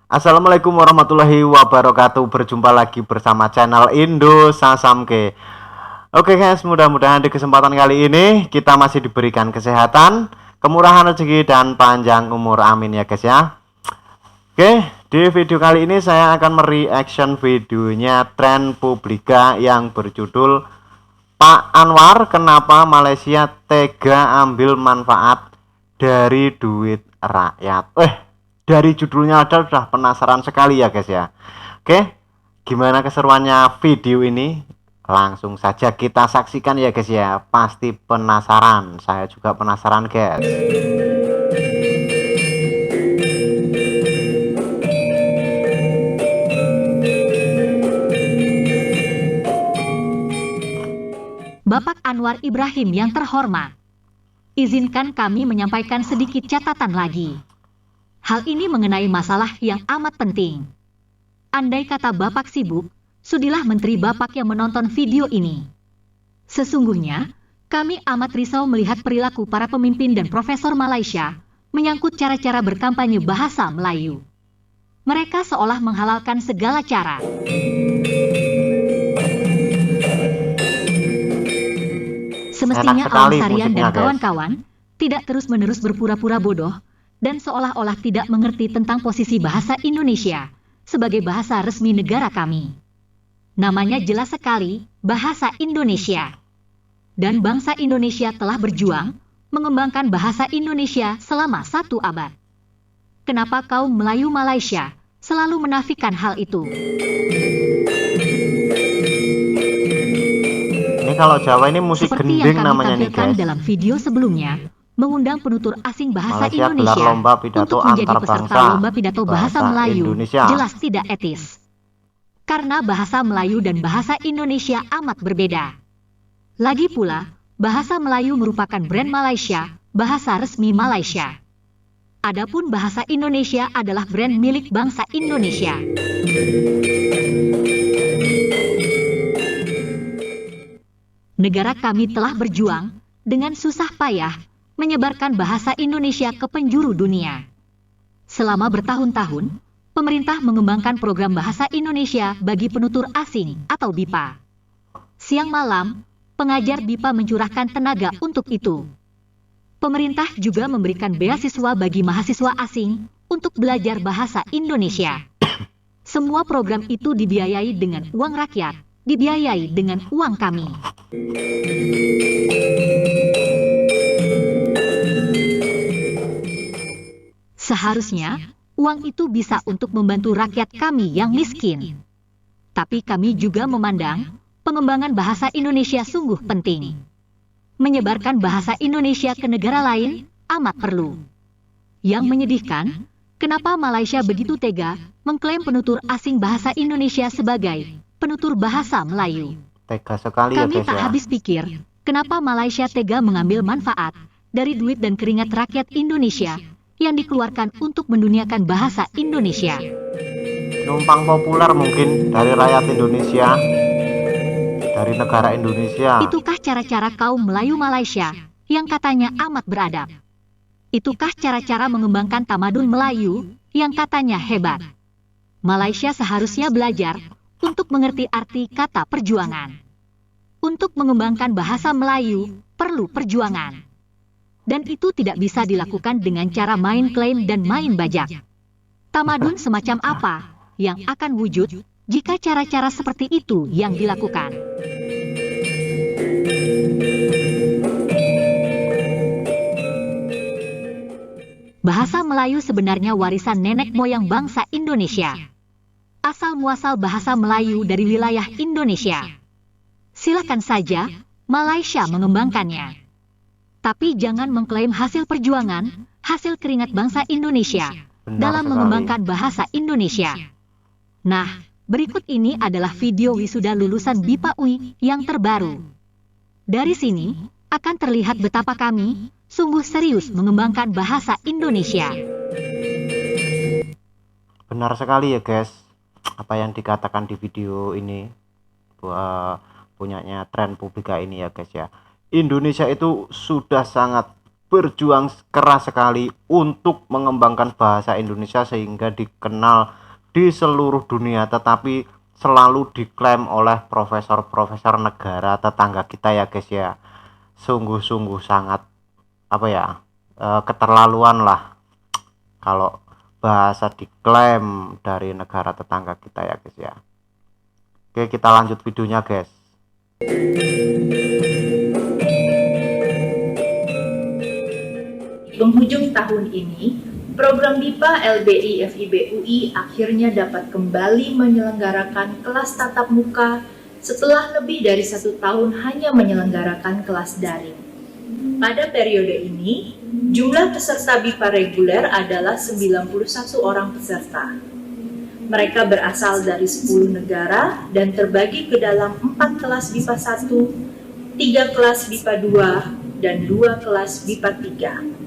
Assalamualaikum warahmatullahi wabarakatuh. Berjumpa lagi bersama channel Indo Sasamke. Oke guys, mudah-mudahan di kesempatan kali ini kita masih diberikan kesehatan, kemurahan rezeki dan panjang umur. Amin ya guys ya. Oke, di video kali ini saya akan mereaction videonya Tren Publika yang berjudul Pak Anwar, kenapa Malaysia tega ambil manfaat dari duit rakyat. Dari judulnya aja sudah penasaran sekali ya guys ya. Oke, gimana keseruannya video ini? Langsung saja kita saksikan ya guys ya. Pasti penasaran, saya juga penasaran guys. Bapak Anwar Ibrahim yang terhormat, izinkan kami menyampaikan sedikit catatan lagi. Hal ini mengenai masalah yang amat penting. Andai kata Bapak sibuk, sudilah Menteri Bapak yang menonton video ini. Sesungguhnya, kami amat risau melihat perilaku para pemimpin dan profesor Malaysia menyangkut cara-cara berkampanye bahasa Melayu. Mereka seolah menghalalkan segala cara. Semestinya Alam Sarian dan kawan-kawan tidak terus-menerus berpura-pura bodoh dan seolah-olah tidak mengerti tentang posisi bahasa Indonesia sebagai bahasa resmi negara kami. Namanya jelas sekali, bahasa Indonesia. Dan bangsa Indonesia telah berjuang mengembangkan bahasa Indonesia selama 1 abad. Kenapa kaum Melayu Malaysia selalu menafikan hal itu? Ini kalau Jawa ini musik seperti gending yang kami namanya nih tampilkan guys. dalam video sebelumnya, mengundang penutur asing bahasa Malaysia Indonesia gelar lomba pidato untuk menjadi antar peserta bangsa lomba pidato bahasa Melayu Indonesia. jelas tidak etis. Karena bahasa Melayu dan bahasa Indonesia amat berbeda. Lagi pula, bahasa Melayu merupakan brand Malaysia, bahasa resmi Malaysia. Adapun bahasa Indonesia adalah brand milik bangsa Indonesia. Negara kami telah berjuang dengan susah payah menyebarkan bahasa Indonesia ke penjuru dunia. Selama bertahun-tahun, pemerintah mengembangkan program bahasa Indonesia bagi penutur asing atau BIPA. Siang malam, pengajar BIPA mencurahkan tenaga untuk itu. Pemerintah juga memberikan beasiswa bagi mahasiswa asing untuk belajar bahasa Indonesia. Semua program itu dibiayai dengan uang rakyat, dibiayai dengan uang kami. Seharusnya, uang itu bisa untuk membantu rakyat kami yang miskin. Tapi kami juga memandang, pengembangan bahasa Indonesia sungguh penting. Menyebarkan bahasa Indonesia ke negara lain, amat perlu. Yang menyedihkan, kenapa Malaysia begitu tega mengklaim penutur asing bahasa Indonesia sebagai penutur bahasa Melayu. Tega sekali ya Kami guys tak ya. habis pikir, kenapa Malaysia tega mengambil manfaat dari duit dan keringat rakyat Indonesia yang dikeluarkan untuk menduniakan bahasa Indonesia. Numpang populer mungkin dari rakyat Indonesia, dari negara Indonesia. Itukah cara-cara kaum Melayu Malaysia yang katanya amat beradab? Itukah cara-cara mengembangkan tamadun Melayu yang katanya hebat? Malaysia seharusnya belajar untuk mengerti arti kata perjuangan. Untuk mengembangkan bahasa Melayu, perlu perjuangan. Dan itu tidak bisa dilakukan dengan cara main klaim dan main bajak. Tamadun semacam apa yang akan wujud jika cara-cara seperti itu yang dilakukan? Bahasa Melayu sebenarnya warisan nenek moyang bangsa Indonesia. Asal-muasal bahasa Melayu dari wilayah Indonesia. Silakan saja Malaysia mengembangkannya. Tapi jangan mengklaim hasil perjuangan, hasil keringat bangsa Indonesia dalam mengembangkan bahasa Indonesia. Nah, berikut ini adalah video wisuda lulusan BIPA UI yang terbaru. Dari sini, akan terlihat betapa kami sungguh serius mengembangkan bahasa Indonesia. Benar sekali ya guys, apa yang dikatakan di video ini punyanya Tren Publika ini ya guys ya. Indonesia itu sudah sangat berjuang keras sekali untuk mengembangkan bahasa Indonesia sehingga dikenal di seluruh dunia, tetapi selalu diklaim oleh profesor-profesor negara tetangga kita ya guys ya. Sungguh-sungguh sangat apa ya, keterlaluan lah kalau bahasa diklaim dari negara tetangga kita ya guys ya. Oke, kita lanjut videonya guys. Penghujung tahun ini, program BIPA LBI FIB UI akhirnya dapat kembali menyelenggarakan kelas tatap muka setelah lebih dari 1 tahun hanya menyelenggarakan kelas daring. Pada periode ini, jumlah peserta BIPA reguler adalah 91 orang peserta. Mereka berasal dari 10 negara dan terbagi ke dalam 4 kelas BIPA 1, 3 kelas BIPA 2, dan 2 kelas BIPA 3.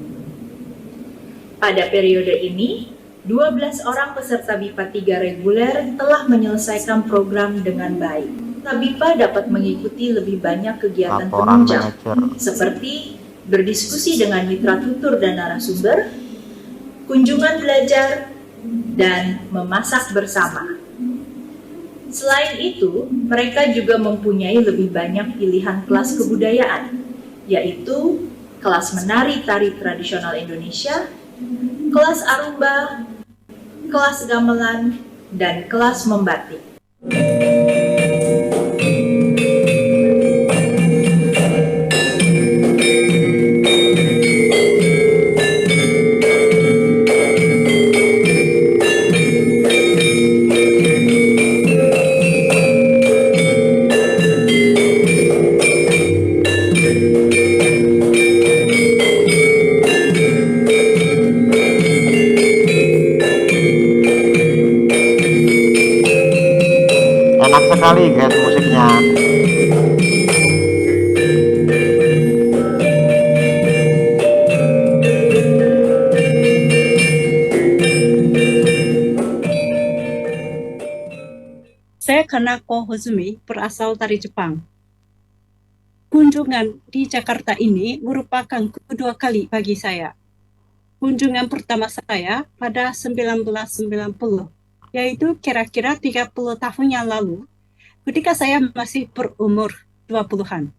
Pada periode ini, 12 orang peserta BIPA 3 reguler telah menyelesaikan program dengan baik. Peserta BIPA dapat mengikuti lebih banyak kegiatan penunjang, seperti berdiskusi dengan mitra tutur dan narasumber, kunjungan belajar, dan memasak bersama. Selain itu, mereka juga mempunyai lebih banyak pilihan kelas kebudayaan, yaitu kelas menari tari tradisional Indonesia, kelas arumba, kelas gamelan, dan kelas membatik. Enak sekali guys musiknya. Saya Kanako Hozumi, berasal dari Jepang. Kunjungan di Jakarta ini merupakan kedua kali bagi saya. Kunjungan pertama saya pada 1990, yaitu kira-kira 30 tahun yang lalu, ketika saya masih berumur 20-an.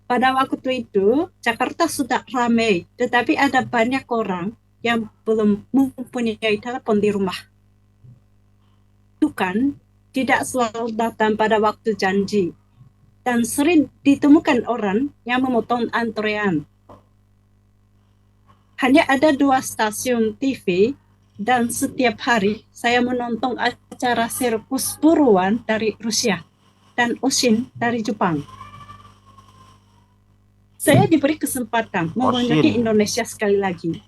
Pada waktu itu, Jakarta sudah ramai, tetapi ada banyak orang yang belum mempunyai telepon di rumah. Kan tidak selalu datang pada waktu janji, dan sering ditemukan orang yang memotong antrean. Hanya ada 2 stasiun TV, dan setiap hari saya menonton acara sirkus buruan dari Rusia dan Oshin dari Jepang. Saya diberi kesempatan mengunjungi Indonesia sekali lagi.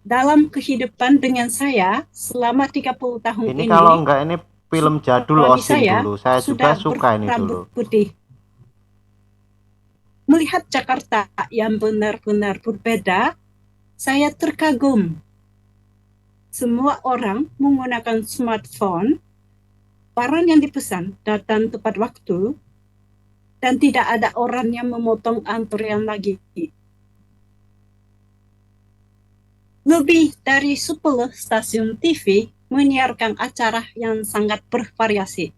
Dalam kehidupan dengan saya selama 30 tahun ini, kalau enggak ini film jadul Oshin dulu. Saya juga suka ini dulu. Putih. Melihat Jakarta yang benar-benar berbeda, saya terkagum. Semua orang menggunakan smartphone, barang yang dipesan datang tepat waktu, dan tidak ada orang yang memotong antrian lagi. Lebih dari 10 stasiun TV menyiarkan acara yang sangat bervariasi.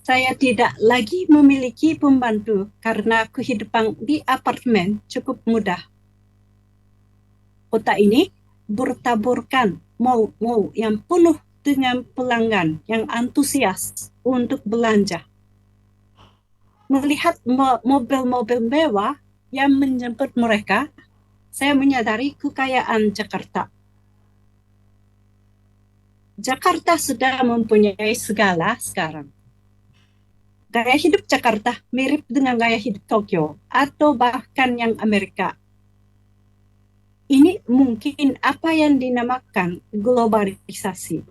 Saya tidak lagi memiliki pembantu karena kehidupan di apartemen cukup mudah. Kota ini bertaburkan mal-mal yang penuh dengan pelanggan yang antusias untuk belanja. Melihat mobil-mobil mewah yang menjemput mereka, saya menyadari kekayaan Jakarta. Jakarta sudah mempunyai segala sekarang. Gaya hidup Jakarta mirip dengan gaya hidup Tokyo atau bahkan yang Amerika. Ini mungkin apa yang dinamakan globalisasi.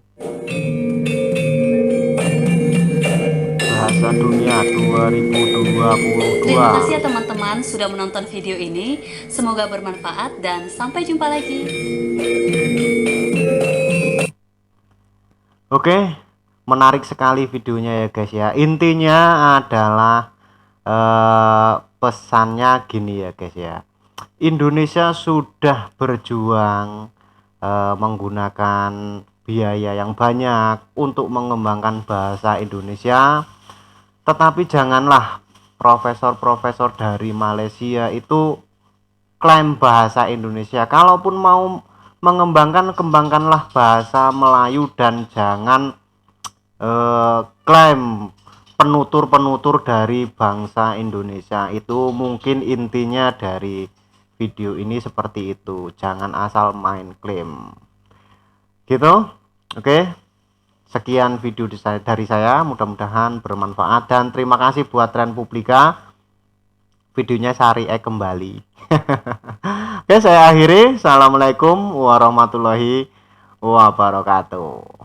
Bahasa Dunia 2022. Terima kasih ya teman-teman sudah menonton video ini. Semoga bermanfaat dan sampai jumpa lagi. Oke, menarik sekali videonya ya guys ya. Intinya adalah pesannya gini ya guys ya. Indonesia sudah berjuang menggunakan biaya yang banyak untuk mengembangkan bahasa Indonesia, tetapi janganlah profesor-profesor dari Malaysia itu klaim bahasa Indonesia. Kalaupun mau mengembangkan, kembangkanlah bahasa Melayu dan jangan klaim penutur-penutur dari bangsa Indonesia. Itu mungkin intinya dari video ini seperti itu. Jangan asal main klaim gitu. Oke, sekian video dari saya, mudah-mudahan bermanfaat dan terima kasih buat Republika, videonya saya react kembali. Oke, saya akhiri. Assalamualaikum warahmatullahi wabarakatuh.